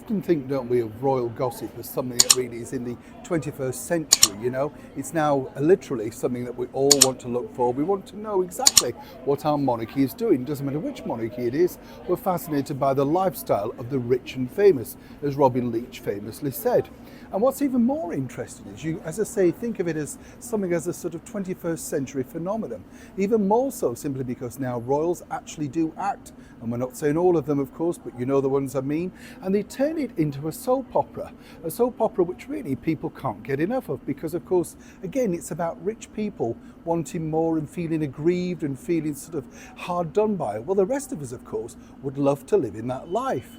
Often think, don't we, of royal gossip as something that really is in the 21st century, you know? It's now literally something that we all want to look for. We want to know exactly what our monarchy is doing. Doesn't matter which monarchy it is, we're fascinated by the lifestyle of the rich and famous, as Robin Leach famously said. And what's even more interesting is you, as I say, think of it as something as a sort of 21st century phenomenon. Even more so simply because now royals actually do act. And we're not saying all of them, of course, but you know the ones I mean. And they turn it into a soap opera which really people can't get enough of because, of course, again, it's about rich people wanting more and feeling aggrieved and feeling sort of hard done by. Well, the rest of us, of course, would love to live in that life.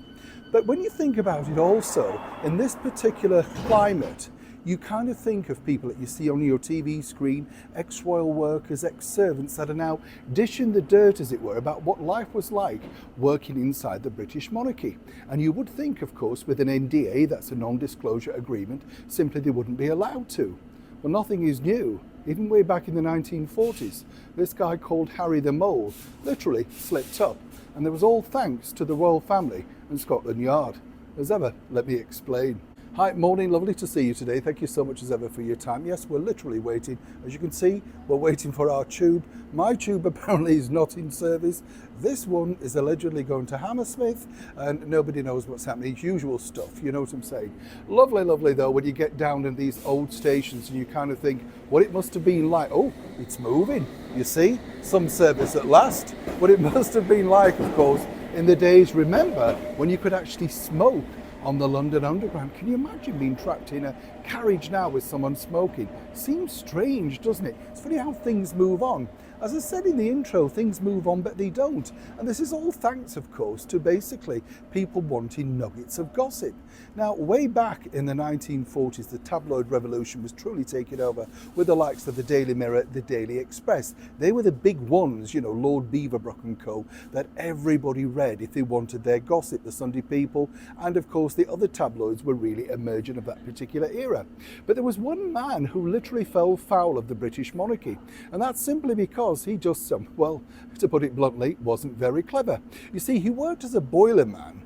But when you think about it also, in this particular climate, you kind of think of people that you see on your TV screen, ex-royal workers, ex-servants that are now dishing the dirt, as it were, about what life was like working inside the British monarchy. And you would think, of course, with an NDA, that's a non-disclosure agreement, simply they wouldn't be allowed to. Well, nothing is new. Even way back in the 1940s, this guy called Harry the Mole literally slipped up. And there was all thanks to the royal family and Scotland Yard. As ever, let me explain. Hi, morning, lovely to see you today. Thank you so much as ever for your time. Yes, we're literally waiting. As you can see, we're waiting for our tube. My tube apparently is not in service. This one is allegedly going to Hammersmith and nobody knows what's happening. It's usual stuff, you know what I'm saying. Lovely, lovely though, when you get down in these old stations and you kind of think what it must have been like. Oh, it's moving, you see, some service at last. What it must have been like, of course, in the days, remember, when you could actually smoke on the London Underground. Can you imagine being trapped in a carriage now with someone smoking? Seems strange, doesn't it? It's funny how things move on. As I said in the intro, things move on, but they don't. And this is all thanks, of course, to basically people wanting nuggets of gossip. Now, way back in the 1940s, the tabloid revolution was truly taken over with the likes of the Daily Mirror, the Daily Express. They were the big ones, you know, Lord Beaverbrook and co, that everybody read if they wanted their gossip, the Sunday People, and of course the other tabloids were really emergent of that particular era. But there was one man who literally fell foul of the British monarchy, and that's simply because he just, well, to put it bluntly, wasn't very clever. You see, he worked as a boiler man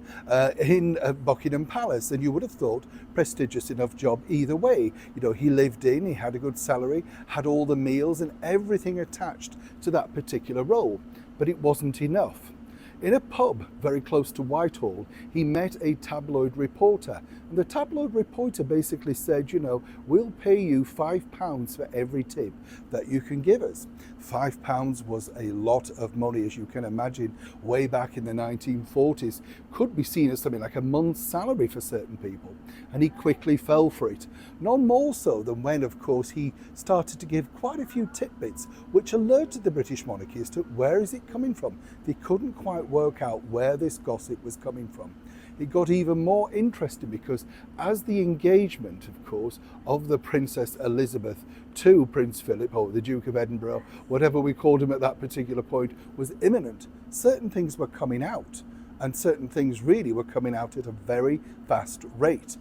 in Buckingham Palace, and you would have thought prestigious enough job either way. You know, he lived in, he had a good salary, had all the meals and everything attached to that particular role, but it wasn't enough. In a pub very close to Whitehall, he met a tabloid reporter. And the tabloid reporter basically said, you know, we'll pay you £5 for every tip that you can give us. £5 was a lot of money, as you can imagine, way back in the 1940s. Could be seen as something like a month's salary for certain people. And he quickly fell for it. None more so than when, of course, he started to give quite a few tidbits which alerted the British monarchy as to where is it coming from. They couldn't quite work out where this gossip was coming from. It got even more interesting because as the engagement, of course, of the Princess Elizabeth to Prince Philip, or the Duke of Edinburgh, whatever we called him at that particular point, was imminent, certain things were coming out, and certain things really were coming out at a very fast rate.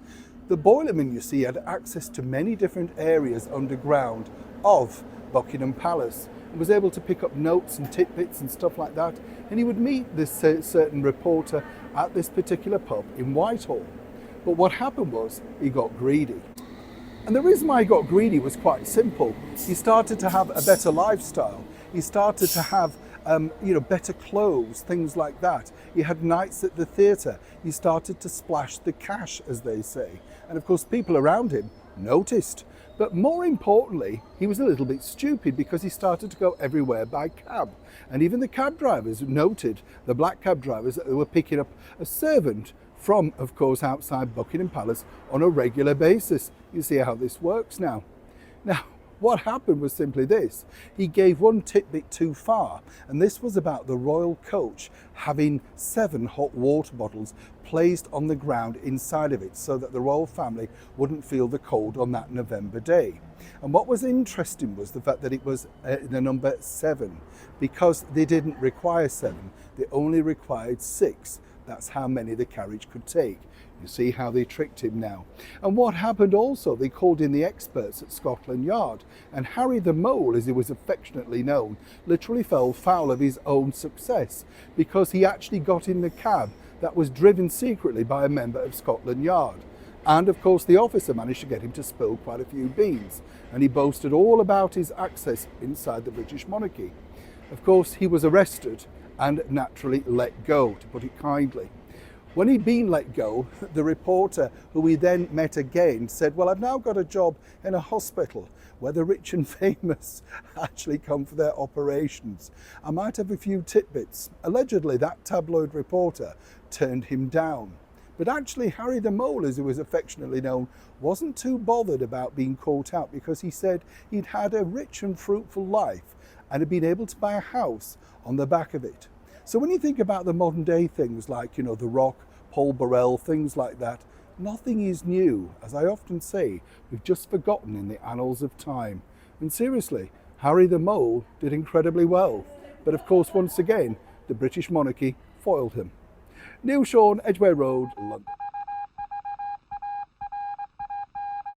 The boilerman, you see, had access to many different areas underground of Buckingham Palace and was able to pick up notes and tidbits and stuff like that. And he would meet this certain reporter at this particular pub in Whitehall. But what happened was he got greedy. And the reason why he got greedy was quite simple. He started to have a better lifestyle. He started to have better clothes, things like that. He had nights at the theatre. He started to splash the cash, as they say. And of course, people around him noticed. But more importantly, he was a little bit stupid because he started to go everywhere by cab. And even the cab drivers noted, the black cab drivers, that they were picking up a servant from, of course, outside Buckingham Palace on a regular basis. You see how this works now. Now, what happened was simply this. He gave one tidbit too far, and this was about the royal coach having 7 hot water bottles placed on the ground inside of it so that the royal family wouldn't feel the cold on that November day. And what was interesting was the fact that it was the number 7, because they didn't require 7, they only required 6. That's how many the carriage could take. You see how they tricked him now. And what happened also, they called in the experts at Scotland Yard, and Harry the Mole, as he was affectionately known, literally fell foul of his own success because he actually got in the cab that was driven secretly by a member of Scotland Yard. And of course the officer managed to get him to spill quite a few beans, and he boasted all about his access inside the British monarchy. Of course he was arrested and naturally let go, to put it kindly. When he'd been let go, the reporter, who we then met again, said, well, I've now got a job in a hospital where the rich and famous actually come for their operations. I might have a few tidbits. Allegedly, that tabloid reporter turned him down. But actually, Harry the Mole, as he was affectionately known, wasn't too bothered about being caught out, because he said he'd had a rich and fruitful life and had been able to buy a house on the back of it. So when you think about the modern day things like, The Rock, Paul Burrell, things like that, nothing is new. As I often say, we've just forgotten in the annals of time. And seriously, Harry the Mole did incredibly well. But of course, once again, the British monarchy foiled him. Neil Sean, Edgware Road, London.